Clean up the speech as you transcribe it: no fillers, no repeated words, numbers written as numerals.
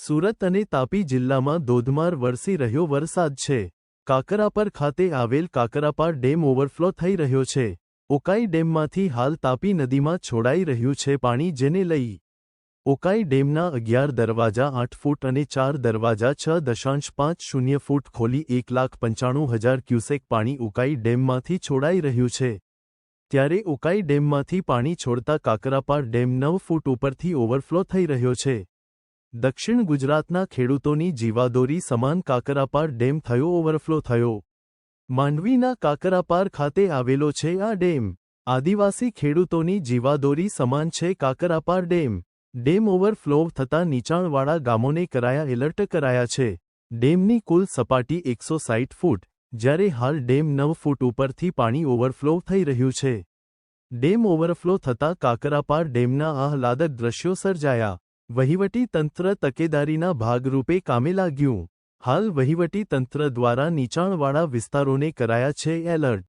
સુરત અને તાપી જિલ્લામાં ધોધમાર વરસી રહ્યો વરસાદ છે। કાકરાપાર ખાતે આવેલ કાકરાપાર ડેમ ઓવરફ્લો થઈ રહ્યો છે। ઉકાઈ ડેમમાંથી હાલ તાપી નદીમાં છોડાઈ રહ્યું છે પાણી, જેને લઈ ઉકાઈ ડેમના 11 દરવાજા 8 ફૂટ અને 4 દરવાજા 6.50 ફૂટ ખોલી 1,95,000 ક્યુસેક પાણી ઉકાઈ ડેમમાંથી છોડાઈ રહ્યું છે। ત્યારે ઉકાઈ ડેમમાંથી પાણી છોડતા કાકરાપાર ડેમ 9 ફૂટ ઉપરથી ઓવરફ્લો થઈ રહ્યો છે। દક્ષિણ ગુજરાતના ખેડૂતોની જીવાદોરી સમાન કાકરાપાર ડેમ થયો ઓવરફ્લો થયો। માંડવીના કાકરાપાર ખાતે આવેલો છે આ ડેમ। આદિવાસી ખેડૂતોની જીવાદોરી સમાન છે કાકરાપાર ડેમ। ડેમ ઓવરફ્લો થતાં નીચાણવાળા ગામોને કરાયા એલર્ટ કરાયા છે। ડેમની કુલ સપાટી 160 ફૂટ, જ્યારે હાલ ડેમ 9 ફૂટ ઉપરથી પાણી ઓવરફ્લો થઈ રહ્યું છે। ડેમ ઓવરફ્લો થતાં કાકરાપાર ડેમના આહલાદક દ્રશ્યો સર્જાયા। વહીવટી તંત્ર તકેદારીના ભાગરૂપે કામે લાગ્યું। હાલ વહીવટી તંત્ર દ્વારા નીચાણવાળા વિસ્તારોને કરાયા છે એલર્ટ।